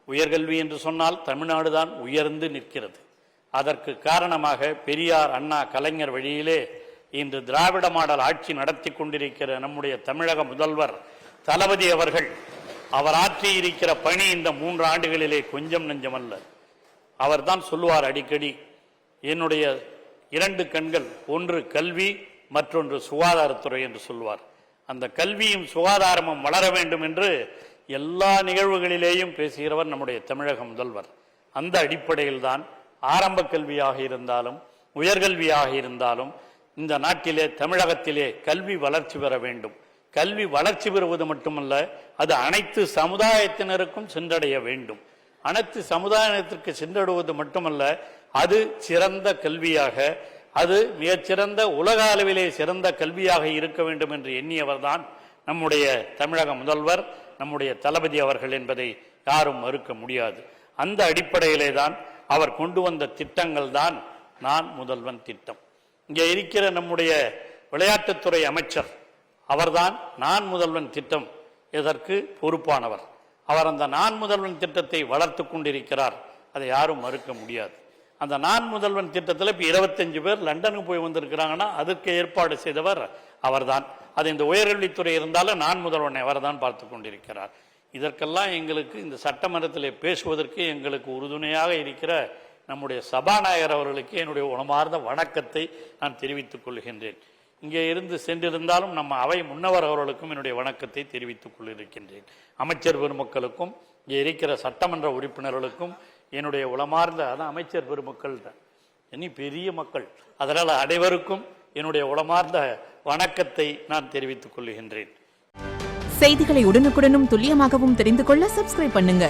உயர்கல்வி என்று சொன்னால் தமிழ்நாடு தான் உயர்ந்து நிற்கிறது. அதற்கு காரணமாக பெரியார், அண்ணா, கலைஞர் வழியிலே இன்று திராவிட மாடல் ஆட்சி நடத்தி கொண்டிருக்கிற நம்முடைய தமிழக முதல்வர் தளபதி அவர்கள் அவர் ஆற்றியிருக்கிற பணி இந்த 3 ஆண்டுகளிலே கொஞ்சம் நெஞ்சமல்ல. அவர்தான் சொல்லுவார் அடிக்கடி, என்னுடைய 2 கண்கள், ஒன்று கல்வி, மற்றொன்று சுகாதாரத்துறை என்று சொல்வார். அந்த கல்வியும் சுகாதாரமும் வளர வேண்டும் என்று எல்லா நிகழ்வுகளிலேயும் பேசுகிறவர் நம்முடைய தமிழக முதல்வர். அந்த அடிப்படையில் தான் ஆரம்ப கல்வியாக இருந்தாலும் உயர்கல்வியாக இருந்தாலும் இந்த நாட்டிலே தமிழகத்திலே கல்வி வளர்ச்சி பெற வேண்டும். கல்வி வளர்ச்சி பெறுவது மட்டுமல்ல, அது அனைத்து சமுதாயத்தினருக்கும் சென்றடைய வேண்டும். அனைத்து சமுதாயத்திற்கு சென்றடைவது மட்டுமல்ல, அது சிறந்த கல்வியாக, அது மிகச்சிறந்த உலக அளவிலே சிறந்த கல்வியாக இருக்க வேண்டும் என்று எண்ணியவர் தான் நம்முடைய தமிழக முதல்வர், நம்முடைய தளபதி அவர்கள் என்பதை யாரும் மறுக்க முடியாது. அந்த அடிப்படையிலே தான் அவர் கொண்டு வந்த திட்டங்கள் தான் நான் முதல்வன் திட்டம். இங்கே இருக்கிற நம்முடைய விளையாட்டுத்துறை அமைச்சர் அவர்தான் நான் முதல்வன் திட்டம் இதற்கு பொறுப்பானவர். அவர் அந்த நான் முதல்வன் திட்டத்தை வளர்த்து கொண்டிருக்கிறார். அதை யாரும் மறுக்க முடியாது. அந்த நான் முதல்வன் திட்டத்தில் இப்போ 25 பேர் லண்டனுக்கு போய் வந்திருக்கிறாங்கன்னா அதற்கு ஏற்பாடு செய்தவர் அவர்தான். அது இந்த உயர்கல்வித்துறை இருந்தாலும் நான் முதல்வனை அவர்தான் பார்த்து கொண்டிருக்கிறார். இதற்கெல்லாம் எங்களுக்கு இந்த சட்டமன்றத்தில் பேசுவதற்கு எங்களுக்கு உறுதுணையாக இருக்கிற நம்முடைய சபாநாயகர் அவர்களுக்கு என்னுடைய உணமார்ந்த வணக்கத்தை நான் தெரிவித்துக் கொள்கின்றேன். இங்கே இருந்து சென்றிருந்தாலும் நம்ம அவை முன்னவர் அவர்களுக்கும் என்னுடைய வணக்கத்தை தெரிவித்துக் கொள்ளிருக்கின்றேன். அமைச்சர் பெருமக்களுக்கும் இங்கே இருக்கிற சட்டமன்ற உறுப்பினர்களுக்கும் என்னுடைய உளமார்ந்த, அதான் அமைச்சர் பெருமக்கள் தான் இனி பெரிய மக்கள், அதனால் அனைவருக்கும் என்னுடைய உளமார்ந்த வணக்கத்தை நான் தெரிவித்துக் கொள்கின்றேன். செய்திகளை உடனுக்குடனும் துல்லியமாகவும் தெரிந்து கொள்ள சப்ஸ்கிரைப் பண்ணுங்க.